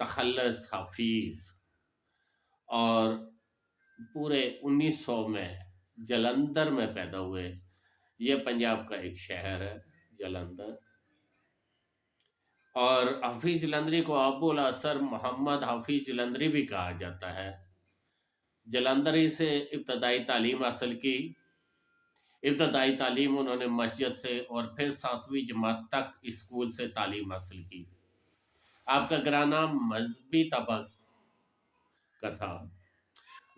تخلص حفیظ، اور پورے 1900 میں جلندھر میں پیدا ہوئے۔ یہ پنجاب کا ایک شہر ہے جلندھر، اور حفیظ جلندری کو ابو الاثر محمد حفیظ جلندری بھی کہا جاتا ہے۔ جلندھری سے ابتدائی تعلیم حاصل کی۔ ابتدائی تعلیم انہوں نے مسجد سے اور پھر 7ویں جماعت تک اسکول سے تعلیم حاصل کی۔ آپ کا گھرانہ مذہبی طبقہ کا تھا۔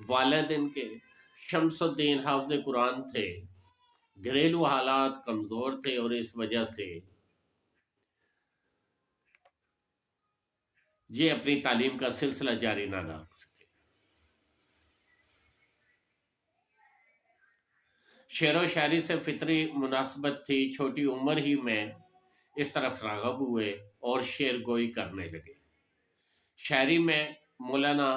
والد ان کے شمس الدین حافظ قرآن تھے۔ گھریلو حالات کمزور تھے اور اس وجہ سے یہ اپنی تعلیم کا سلسلہ جاری نہ رکھ سکے۔ شعر و شاعری سے فطری مناسبت تھی، چھوٹی عمر ہی میں اس طرف راغب ہوئے اور شعر گوئی کرنے لگے۔ شاعری میں مولانا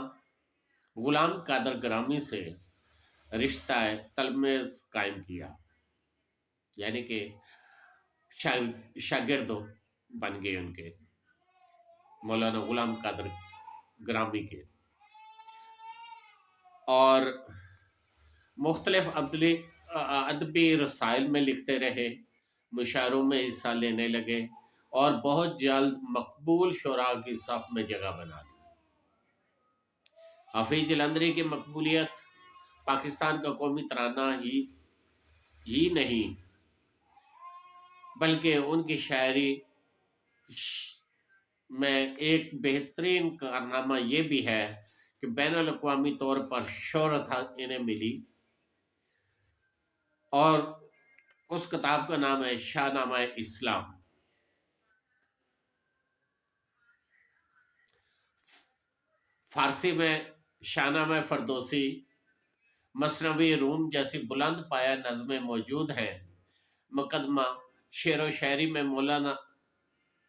غلام قادر گرامی سے رشتہ تلمذ قائم کیا، یعنی کہ شاگرد بن گئے ان کے، مولانا غلام قادر گرامی کے، اور مختلف ادبی رسائل میں لکھتے رہے، مشاعروں میں حصہ لینے لگے اور بہت جلد مقبول شعراء کی صف میں جگہ بنا لی۔ حفیظ جلندری کی مقبولیت پاکستان کا قومی ترانہ ہی نہیں بلکہ ان کی شاعری میں ایک بہترین کارنامہ یہ بھی ہے کہ بین الاقوامی طور پر شہرت انہیں ملی، اور اس کتاب کا نام ہے شاہ نامہ اسلام۔ فارسی میں شاہ نامہ فردوسی، مثنوی روم جیسی بلند پایہ نظمیں موجود ہیں۔ مقدمہ شعر و شاعری میں مولانا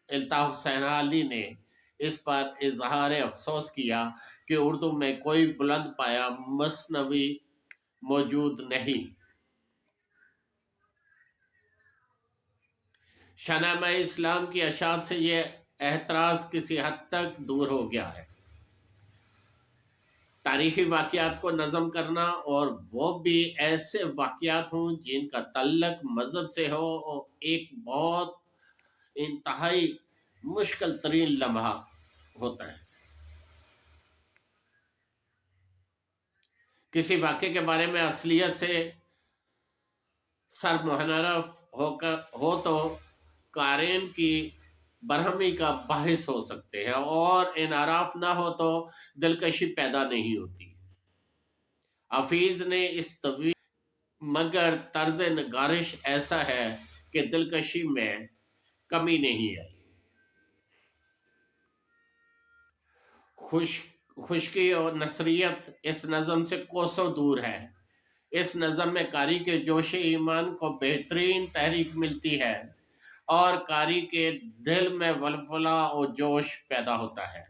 الطاف حسین علی نے اس پر اظہار افسوس کیا کہ اردو میں کوئی بلند پایہ مثنوی موجود نہیں۔ شاہ نامہ اسلام کی اشعار سے یہ اعتراض کسی حد تک دور ہو گیا ہے۔ تاریخی واقعات کو نظم کرنا، اور وہ بھی ایسے واقعات ہوں جن کا تعلق مذہب سے ہو، ایک بہت انتہائی مشکل ترین لمحہ ہوتا ہے۔ کسی واقعے کے بارے میں اصلیت سے سرمنحرف ہو تو قارئین کی برہمی کا باعث ہو سکتے ہیں، اور انحراف نہ ہو تو دلکشی پیدا نہیں ہوتی۔ حفیظ نے اس طویل مگر طرز نگارش ایسا ہے کہ دلکشی میں کمی نہیں آئی۔ خشکی اور نثریت اس نظم سے کوسوں دور ہے۔ اس نظم میں قاری کے جوش ایمان کو بہترین تحریک ملتی ہے اور قاری کے دل میں ولولہ اور جوش پیدا ہوتا ہے۔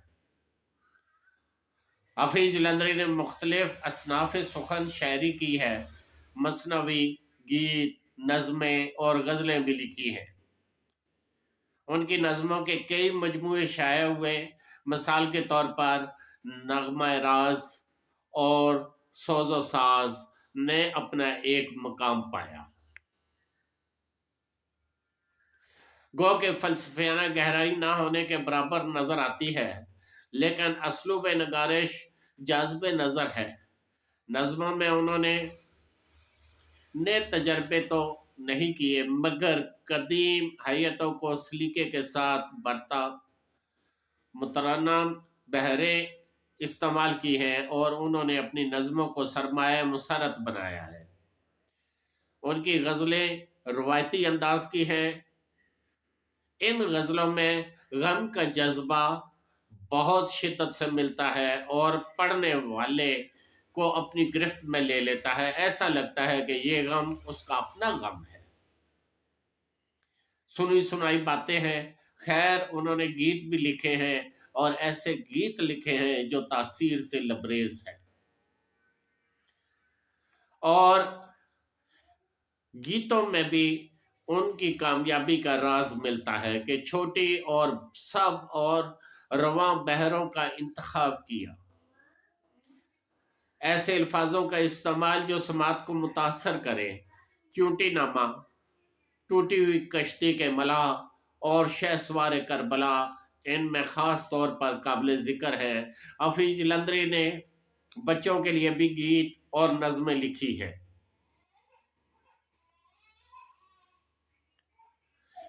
حفیظ جلندری نے مختلف اصناف سخن شاعری کی ہے، مثنوی، گیت، نظمیں اور غزلیں بھی لکھی ہیں۔ ان کی نظموں کے کئی مجموعے شائع ہوئے، مثال کے طور پر نغمہ راز اور سوز و ساز نے اپنا ایک مقام پایا۔ گو کہ فلسفیانہ گہرائی نہ ہونے کے برابر نظر آتی ہے، لیکن اسلوب نگارش جاذب نظر ہے۔ نظموں میں انہوں نے نئے تجربے تو نہیں کیے، مگر قدیم حیتوں کو سلیقے کے ساتھ برتا مترنم بہریں استعمال کی ہیں، اور انہوں نے اپنی نظموں کو سرمایہ مسرت بنایا ہے۔ ان کی غزلیں روایتی انداز کی ہیں۔ ان غزلوں میں غم کا جذبہ بہت شدت سے ملتا ہے اور پڑھنے والے کو اپنی گرفت میں لے لیتا ہے، ایسا لگتا ہے کہ یہ غم اس کا اپنا غم ہے۔ سنی سنائی باتیں ہیں۔ خیر، انہوں نے گیت بھی لکھے ہیں، اور ایسے گیت لکھے ہیں جو تاثیر سے لبریز ہیں، اور گیتوں میں بھی ان کی کامیابی کا راز ملتا ہے کہ چھوٹی اور سب اور رواں بحروں کا انتخاب کیا، ایسے الفاظوں کا استعمال جو سماعت کو متاثر کرے: چونٹی نامہ، ٹوٹی ہوئی کشتی کے ملاح اور شہسوار کربلا ان میں خاص طور پر قابل ذکر ہے۔ حفیظ جلندری نے بچوں کے لیے بھی گیت اور نظمیں لکھی ہیں۔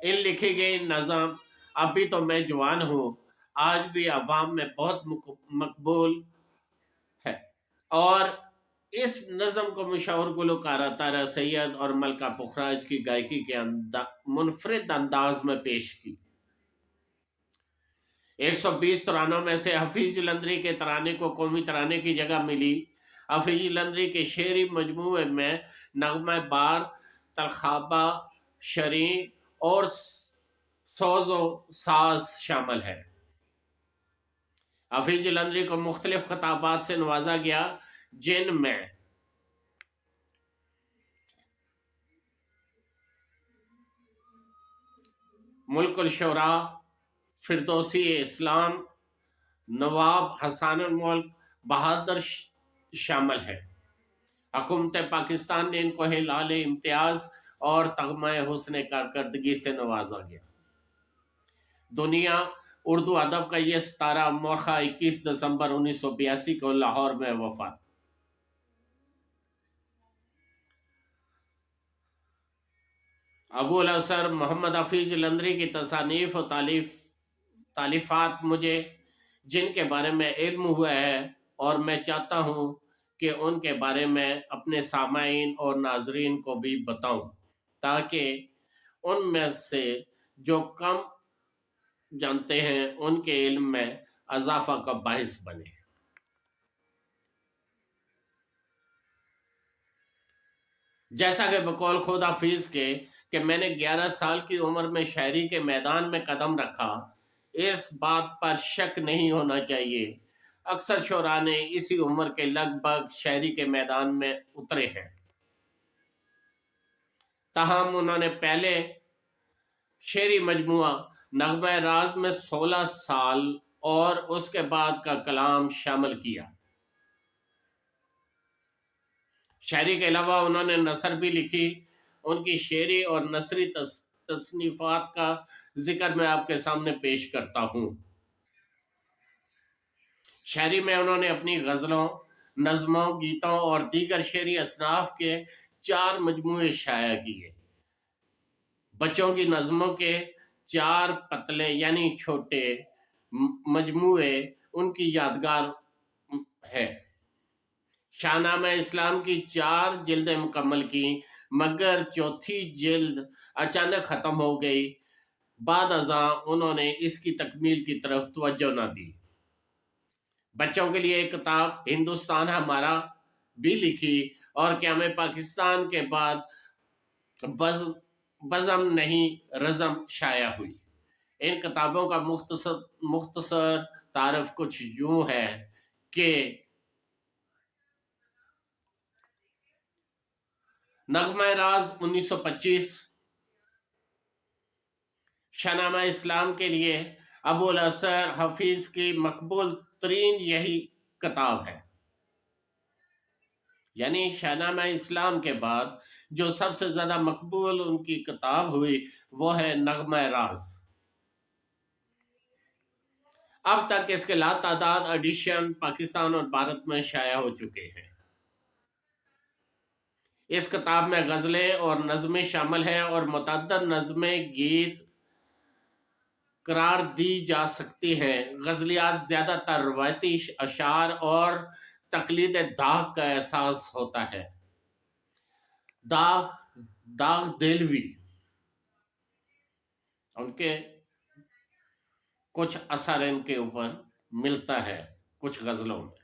ان لکھی گئی نظم ابھی تو میں جوان ہوں آج بھی عوام میں بہت مقبول ہے، اور اس نظم کو مشہور گلوکارہ طاہرہ سید اور ملکہ پخراج کی گائیکی کے منفرد انداز میں پیش کی۔ 120 ترانوں میں سے حفیظ جلندری کے ترانے کو قومی ترانے کی جگہ ملی۔ حفیظ جلندری کے شعری مجموعے میں نغمہ بار، تلخابہ، شریں اور سوز و ساز شامل ہے۔ حفیظ جلندری کو مختلف خطابات سے نوازا گیا، جن میں ملک الشعراء، فردوسی اسلام، نواب حسان الملک، بہادر شامل ہے۔ حکومت پاکستان نے ان کو ہلال امتیاز اور تغمہ حسن کارکردگی سے نوازا گیا۔ دنیا اردو ادب کا یہ ستارہ مورخہ 21 دسمبر 1982 کو لاہور میں وفات۔ ابو الاثر محمد حفیظ جلندری کی تصانیف و تالیفات مجھے جن کے بارے میں علم ہوا ہے، اور میں چاہتا ہوں کہ ان کے بارے میں اپنے سامعین اور ناظرین کو بھی بتاؤں، تاکہ ان میں سے جو کم جانتے ہیں ان کے علم میں اضافہ کا باعث بنے۔ جیسا کہ بقول خود حفیظ کے کہ میں نے 11 سال کی عمر میں شاعری کے میدان میں قدم رکھا، اس بات پر شک نہیں ہونا چاہیے اکثر شعراء نے اسی عمر کے لگ بھگ شاعری کے میدان میں اترے ہیں، تاہم انہوں نے پہلے شعری مجموعہ نغمہ راز میں 16 سال اور اس کے بعد کا کلام شامل کیا۔ شاعری کے علاوہ انہوں نے نثر بھی لکھی۔ ان کی شعری اور نثری تصنیفات کا ذکر میں آپ کے سامنے پیش کرتا ہوں۔ شاعری میں انہوں نے اپنی غزلوں، نظموں، گیتوں اور دیگر شعری اصناف کے 4 مجموعے شائع کیے۔ بچوں کی نظموں کے 4 پتلے یعنی چھوٹے مجموعے ان کی یادگار ہے۔ شاہ نامہ اسلام کی 4 جلدیں مکمل کی، مگر چوتھی جلد اچانک ختم ہو گئی۔ بعد ازاں انہوں نے اس کی تکمیل کی طرف توجہ نہ دی۔ بچوں کے لیے ایک کتاب ہندوستان ہمارا بھی لکھی، اور قیام پاکستان کے بعد بزم نہیں رزم شائع ہوئی۔ ان کتابوں کا مختصر تعارف کچھ یوں ہے کہ نغمہ راز 1925 شاہ نامہ اسلام کے لیے ابو الاثر حفیظ کی مقبول ترین یہی کتاب ہے، یعنی شاہ نامہ اسلام کے بعد جو سب سے زیادہ مقبول ان کی کتاب ہوئی وہ ہے نغمہ راز۔ اب تک اس کے لاتعداد ایڈیشن پاکستان اور بھارت میں شائع ہو چکے ہیں۔ اس کتاب میں غزلیں اور نظمیں شامل ہیں، اور متعدد نظمیں گیت قرار دی جا سکتی ہیں۔ غزلیات زیادہ تر روایتی اشعار اور تقلید داغ کا احساس ہوتا ہے۔ داغ دلوی ان کے کچھ اثر ان کے اوپر ملتا ہے کچھ غزلوں میں،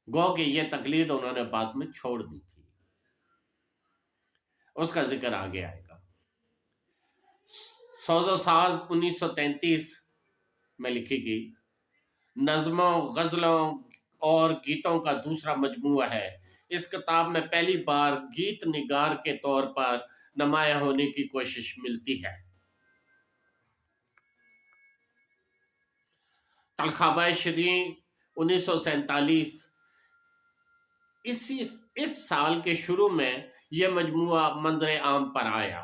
گو کہ یہ تقلید انہوں نے بعد میں چھوڑ دی تھی، اس کا ذکر آگے آئے گا۔ سوز و ساز 1933 میں لکھی گئی نظموں، غزلوں اور گیتوں کا دوسرا مجموعہ ہے۔ اس کتاب میں پہلی بار گیت نگار کے طور پر نمایاں ہونے کی کوشش ملتی ہے۔ تلخابہ شیریں 1947، اس سال کے شروع میں یہ مجموعہ منظر عام پر آیا۔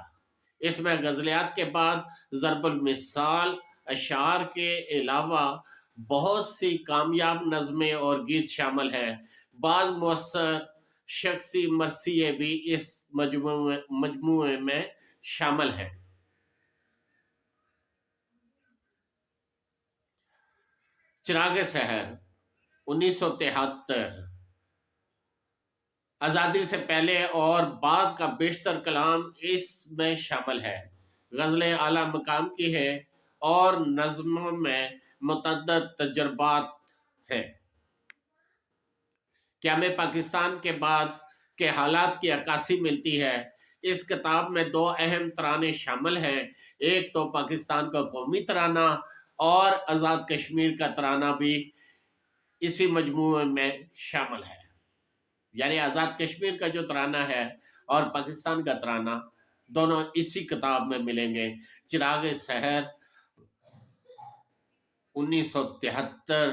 اس میں غزلیات کے بعد ضرب المثال اشعار کے علاوہ بہت سی کامیاب نظمیں اور گیت شامل ہیں۔ بعض مؤثر شخصی مرثیے بھی اس مجموعے میں شامل ہیں۔ چراغ سحر 1973، آزادی سے پہلے اور بعد کا بیشتر کلام اس میں شامل ہے۔ غزلیں اعلیٰ مقام کی ہیں اور نظموں میں متعدد تجربات ہیں۔ قیام پاکستان کے بعد کے حالات کی عکاسی ملتی ہے۔ اس کتاب میں 2 اہم ترانے شامل ہیں، ایک تو پاکستان کا قومی ترانہ اور آزاد کشمیر کا ترانہ بھی اسی مجموعے میں شامل ہے۔ یعنی آزاد کشمیر کا جو ترانہ ہے اور پاکستان کا ترانہ دونوں اسی کتاب میں ملیں گے۔ چراغ سحر 1973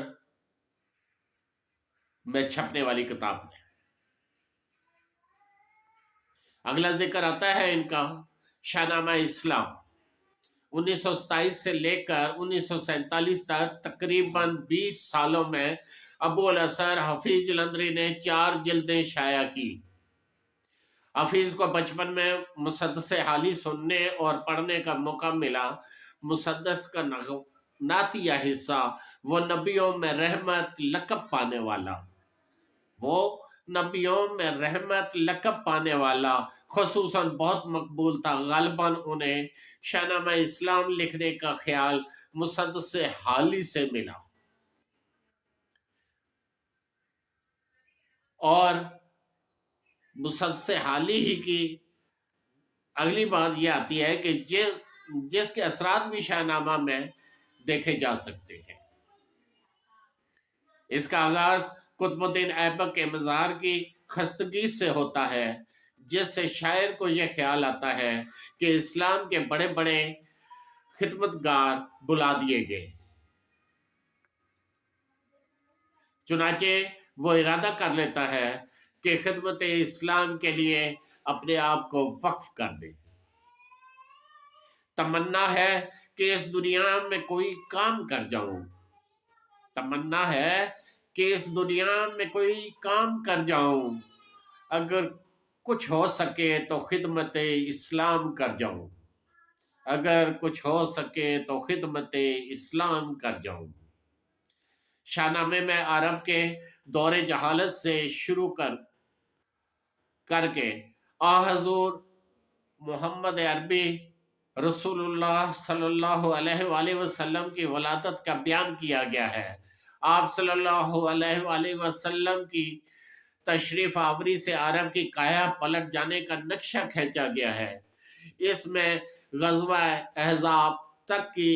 میں چھپنے والی کتاب میں۔ اگلا ذکر آتا ہے ان کا شاہ نامہ اسلام 1927 سے لے کر 1947 تک تقریباً 20 سالوں میں ابو الاثر حفیظ جلندری نے 4 جلدیں شائع کی۔ حفیظ کو بچپن میں مسدس حالی سننے اور پڑھنے کا موقع ملا۔ مسدس کا نعتیہ حصہ وہ نبیوں میں رحمت لقب پانے والا خصوصاً بہت مقبول تھا۔ غالباً انہیں شاہ نامہ اسلام لکھنے کا خیال مسدس حالی سے ملا۔ اور مسدس حالی ہی کی اگلی بات یہ آتی ہے کہ جس کے اثرات بھی شاہ نامہ میں دیکھے جا سکتے ہیں۔ اس کا آغاز قطب الدین ایبک کے مزار کی خستگی سے ہوتا ہے، جس سے شاعر کو یہ خیال آتا ہے کہ اسلام کے بڑے بڑے خدمتگار بلا دیے گئے، چنانچہ وہ ارادہ کر لیتا ہے کہ خدمت اسلام کے لیے اپنے آپ کو وقف کر دے۔ تمنا ہے کہ اس دنیا میں کوئی کام کر جاؤں، اگر کچھ ہو سکے تو خدمت اسلام کر جاؤں۔ شاہ نامے میں عرب کے دور جہالت سے شروع کر کے حضور محمد عربی رسول اللہ صلی اللہ علیہ وآلہ وسلم کی ولادت کا بیان کیا گیا ہے۔ آپ صلی اللہ علیہ وآلہ وسلم کی تشریف آوری سے عرب کی کایا پلٹ جانے کا نقشہ کھینچا گیا ہے۔ اس میں غزوہ احزاب تک کی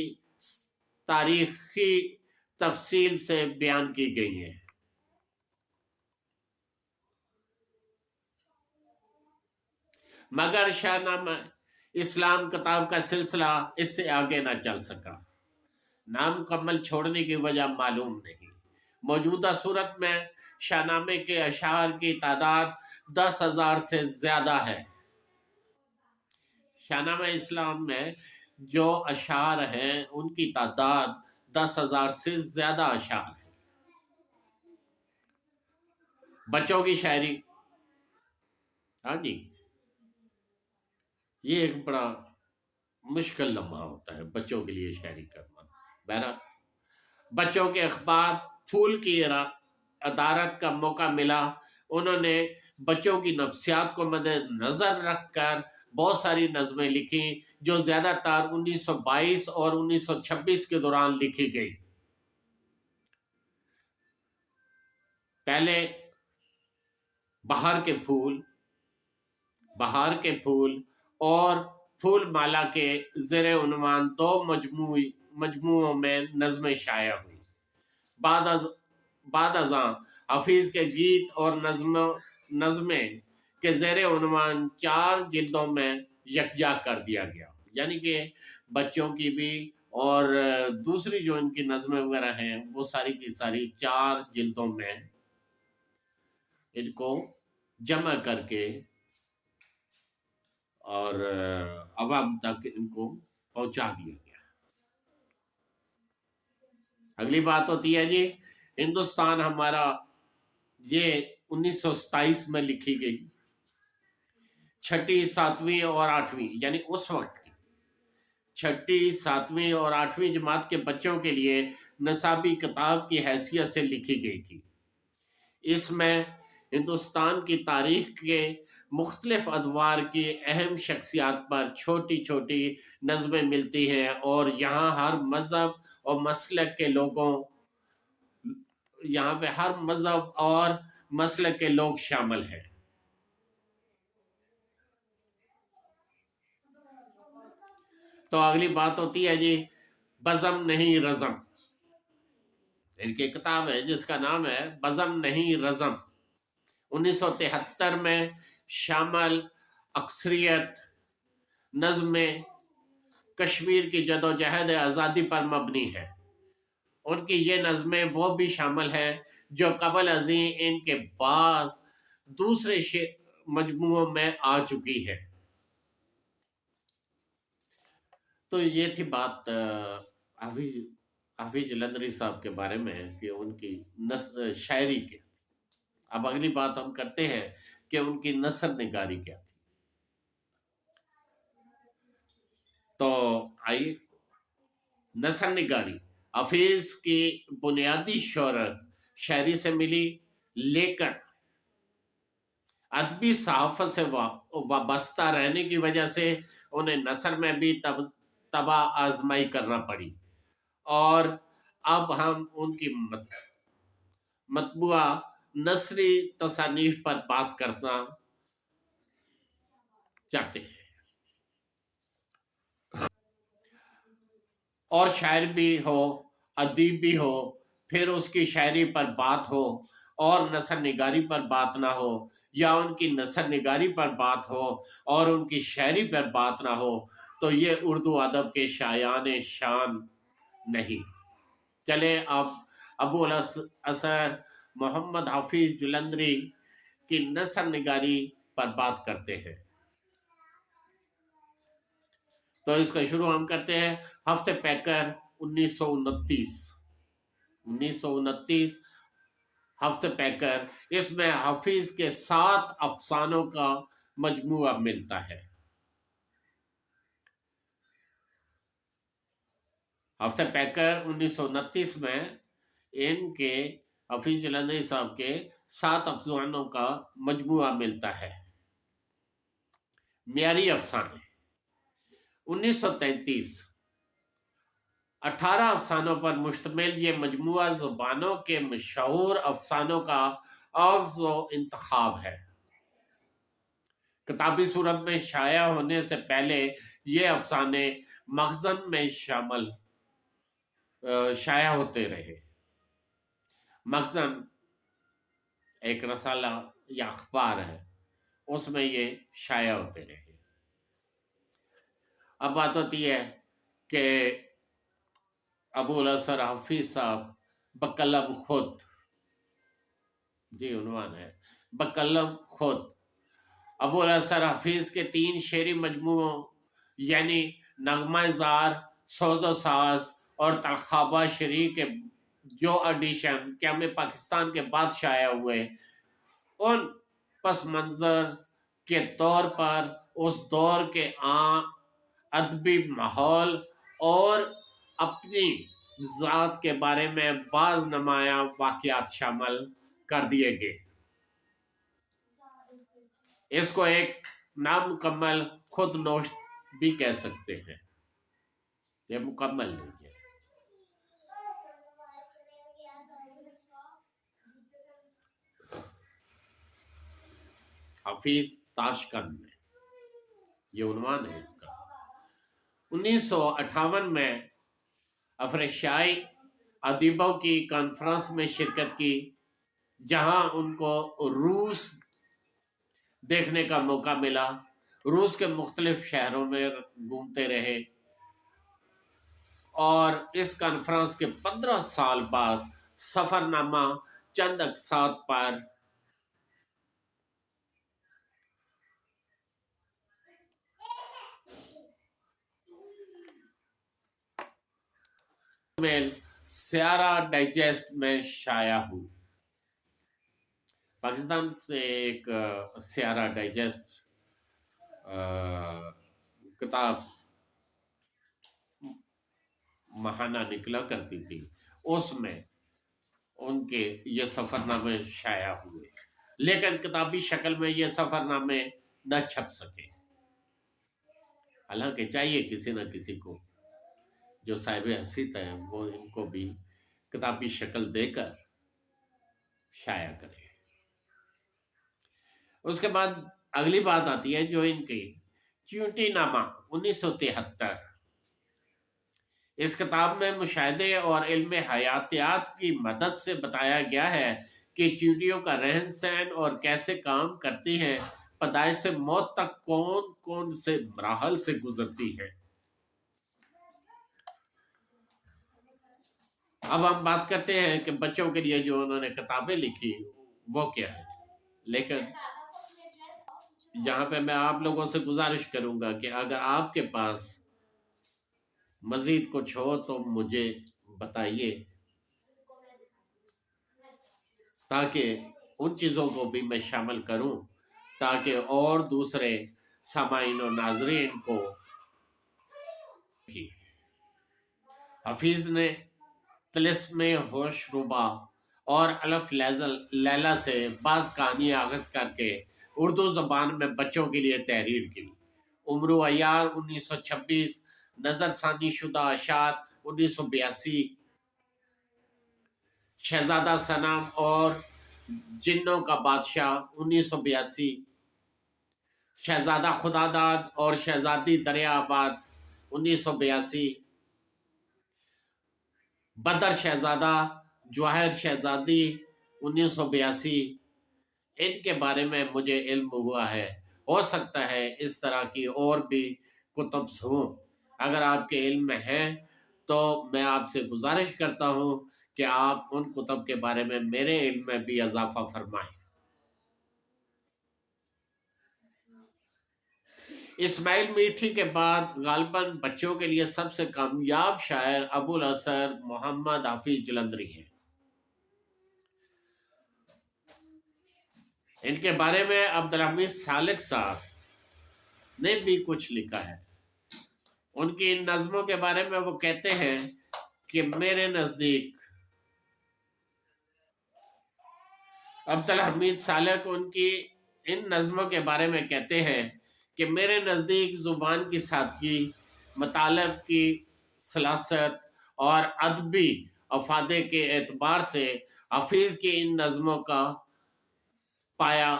تاریخی تفصیل سے بیان کی گئی ہے۔ مگر شاہ نامہ اسلام کتاب کا سلسلہ اس سے آگے نہ چل سکا۔ نامکمل چھوڑنے کی وجہ معلوم نہیں۔ موجودہ صورت میں شاہ نامے کے اشعار کی تعداد 10,000 سے زیادہ ہے۔ شاہ نامہ اسلام میں جو اشعار ہیں ان کی تعداد 10,000 سے زیادہ اشعار ہیں۔ بچوں کی شاعری، ہاں جی، یہ ایک بڑا مشکل لمحہ ہوتا ہے بچوں کے لیے شاعری کرنا۔ بہرحال بچوں کے اخبار پھول کی ادارت کا موقع ملا۔ انہوں نے بچوں کی نفسیات کو مد نظر رکھ کر بہت ساری نظمیں لکھی جو زیادہ تر 1922 اور 1926 کے دوران لکھی گئی۔ پہلے بہار کے پھول اور پھول مالا کے زیر عنوان 2 مجموعوں میں نظمیں شائع ہوئی۔ بعد ازاں حفیظ کے گیت اور نظمیں کے زیر عنوان 4 جلدوں میں یکجا کر دیا گیا، یعنی کہ بچوں کی بھی اور دوسری جو ان کی نظمیں وغیرہ ہیں وہ ساری کی ساری 4 جلدوں میں ان کو جمع کر کے اور عوام تک ان کو پہنچا دیا گیا۔ اگلی بات ہوتی ہے جی ہندوستان ہمارا، یہ 1927 میں لکھی گئی، 6ٹھی 7ویں اور 8ویں، یعنی اس وقت کی 6ٹھی 7ویں اور 8ویں جماعت کے بچوں کے لیے نصابی کتاب کی حیثیت سے لکھی گئی تھی۔ اس میں ہندوستان کی تاریخ کے مختلف ادوار کی اہم شخصیات پر چھوٹی چھوٹی نظمیں ملتی ہیں، اور یہاں ہر مذہب اور مسلک کے لوگوں یہاں پہ ہر مذہب اور مسلک کے لوگ شامل ہیں۔ تو اگلی بات ہوتی ہے جی بزم نہیں رزم، ان کی کتاب ہے جس کا نام ہے بزم نہیں رزم، 1973 میں شامل اکثریت نظم میں کشمیر کی جدوجہد آزادی پر مبنی ہے۔ ان کی یہ نظمیں وہ بھی شامل ہیں جو قبل ازیں ان کے بعض دوسرے مجموعوں میں آ چکی ہے۔ تو یہ تھی بات حفیظ جلندری صاحب کے بارے میں کہ ان کی شاعری کے۔ اب اگلی بات ہم کرتے ہیں کہ ان کی نثر نگاری کیا تھی۔ تو آئیے، نثر نگاری حفیظ کی بنیادی شہرت شاعری سے ملی، لیکن ادبی صحافت سے وابستہ رہنے کی وجہ سے انہیں نثر میں بھی تباہ آزمائی کرنا پڑی، اور اب ہم ان کی مطبوعہ نثری تصانیف پر بات کرنا چاہتے ہیں۔ اور شاعر بھی ہو، ادیب بھی ہو، پھر اس کی شاعری پر بات ہو اور نثر نگاری پر بات نہ ہو، یا ان کی نثر نگاری پر بات ہو اور ان کی شاعری پر بات نہ ہو، تو یہ اردو ادب کے شایان شان نہیں۔ چلے اب ابو الاثر محمد حفیظ جلندری کی نثر نگاری پر بات کرتے ہیں۔ تو اس کا شروع ہم کرتے ہیں ہفتے پیکر 1929 ہفتے پیکر، اس میں حفیظ کے 7 افسانوں کا مجموعہ ملتا ہے۔ ہفتے پیکر 1929 میں ان کے حفیظ جلندری صاحب کے 7 افسانوں کا مجموعہ ملتا ہے۔ معیاری افسانے 1933 18 افسانوں پر مشتمل یہ مجموعہ زبانوں کے مشہور افسانوں کا اخذ و انتخاب ہے۔ کتابی صورت میں شائع ہونے سے پہلے یہ افسانے مخزن میں شائع ہوتے رہے۔ مخزن ایک رسالہ یا اخبار ہے، اس میں یہ شائع ہوتے رہے۔ اب بات ہوتی ہے کہ ابو الاثر حفیظ صاحب بقلم خود، جی عنوان ہے بقلم خود، ابو الاثر حفیظ کے 3 شعری مجموعوں یعنی نغمہ زار، سوز و ساز اور تلخابہ شریع کے جو ایڈیشن قیام پاکستان کے بعد شائع ہوئے، ان پس منظر کے طور پر اس دور کے عام ادبی ماحول اور اپنی ذات کے بارے میں بعض نمایاں واقعات شامل کر دیے گئے۔ اس کو ایک نامکمل خود نوشت بھی کہہ سکتے ہیں، یہ مکمل نہیں ہے۔ حفیظ تاشقند میں، یہ عنوان ہے اس کا۔ 1958 میں افریقیائی ادیبوں کی کانفرنس میں شرکت کی، جہاں ان کو روس دیکھنے کا موقع ملا۔ روس کے مختلف شہروں میں گھومتے رہے اور اس کانفرنس کے 15 سال بعد سفر نامہ چند اقساط پر میل سیارہ ڈائجسٹ میں شائع ہوئی۔ پاکستان سے ایک سیارہ ڈائجسٹ کتاب ماہانہ نکلا کرتی تھی، اس میں ان کے یہ سفر نامے شائع ہوئے، لیکن کتابی شکل میں یہ سفر نامے نہ چھپ سکے۔ حالانکہ چاہیے کسی نہ کسی کو جو صاحب حیثیت ہے وہ ان کو بھی کتابی شکل دے کر شائع کرے۔ اس کے بعد اگلی بات آتی ہے جو ان کی چیونٹی نامہ 1973۔ اس کتاب میں مشاہدے اور علم حیاتیات کی مدد سے بتایا گیا ہے کہ چیونٹیوں کا رہن سہن اور کیسے کام کرتی ہیں، پیدائش سے موت تک کون کون سے مراحل سے گزرتی ہیں۔ اب ہم بات کرتے ہیں کہ بچوں کے لیے جو انہوں نے کتابیں لکھی وہ کیا ہے، لیکن یہاں پہ میں آپ لوگوں سے گزارش کروں گا کہ اگر آپ کے پاس مزید کچھ ہو تو مجھے بتائیے، تاکہ ان چیزوں کو بھی میں شامل کروں، تاکہ اور دوسرے سامعین و ناظرین کو حفیظ نے طلسم ہوش ربا اور الف لیلہ سے بعض کہانیاں اخذ کر کے اردو زبان میں بچوں کے لیے تحریر کی۔ عمر و عیار 1926، نظر ثانی شدہ اشعار 1982، شہزادہ صنم اور جنوں کا بادشاہ 1982، شہزادہ خداداد اور شہزادی دریا آباد 1982، بدر شہزادہ جواہر شہزادی 1982۔ ان کے بارے میں مجھے علم ہوا ہے، ہو سکتا ہے اس طرح کی اور بھی کتب ہوں۔ اگر آپ کے علم میں ہیں تو میں آپ سے گزارش کرتا ہوں کہ آپ ان کتب کے بارے میں میرے علم میں بھی اضافہ فرمائیں۔ اسماعیل میٹھی کے بعد غالباً بچوں کے لیے سب سے کامیاب شاعر ابو الحسن محمد حفیظ جلندری ہیں۔ ان کے بارے میں عبدالحمید سالک صاحب نے بھی کچھ لکھا ہے۔ ان کی ان نظموں کے بارے میں وہ کہتے ہیں کہ میرے نزدیک عبدالحمید سالک ان کی ان نظموں کے بارے میں کہتے ہیں کہ میرے نزدیک زبان کی سادگی، مطالب کی سلاست اور ادبی افادے کے اعتبار سے حفیظ کی ان نظموں کا پایا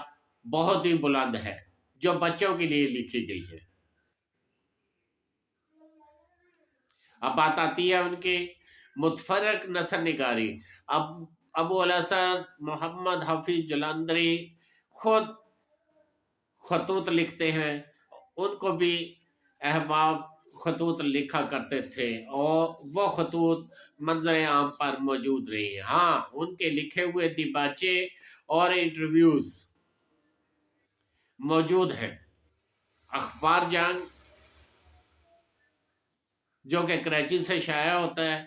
بہت ہی بلند ہے جو بچوں کے لیے لکھی گئی ہے۔ اب بات آتی ہے ان کی متفرق نثر نگاری۔ ابو الحسن محمد حفیظ جلندری خود خطوط لکھتے ہیں، ان کو بھی احباب خطوط لکھا کرتے تھے اور وہ خطوط منظر عام پر موجود رہی ہیں۔ ہاں، ان کے لکھے ہوئے دیباچے اور انٹرویوز موجود ہیں۔ اخبار جنگ جو کہ کراچی سے شائع ہوتا ہے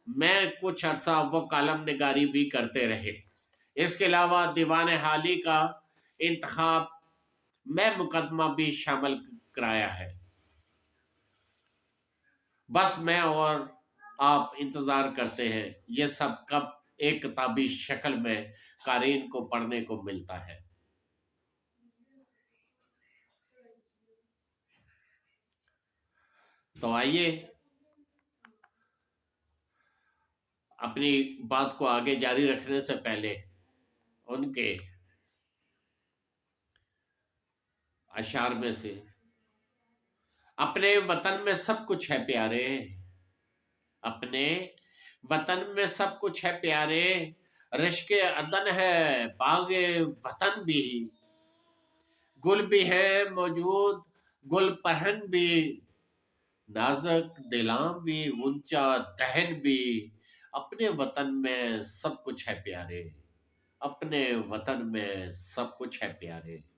میں کچھ عرصہ وہ کالم نگاری بھی کرتے رہے۔ اس کے علاوہ دیوان حالی کا انتخاب میں مقدمہ بھی شامل کرایا ہے۔ بس میں اور آپ انتظار کرتے ہیں یہ سب کب ایک کتابی شکل میں قارئین کو پڑھنے کو ملتا ہے۔ تو آئیے اپنی بات کو آگے جاری رکھنے سے پہلے ان کے اشعار میں سے اپنے وطن میں سب کچھ ہے پیارے، اپنے وطن میں سب کچھ ہے پیارے، رشک عدن ہے باغ وطن بھی، گل بھی ہے موجود گل پرہن بھی، نازک دلاں بھی اونچا دہن بھی، اپنے وطن میں سب کچھ ہے پیارے، اپنے وطن میں سب کچھ ہے پیارے۔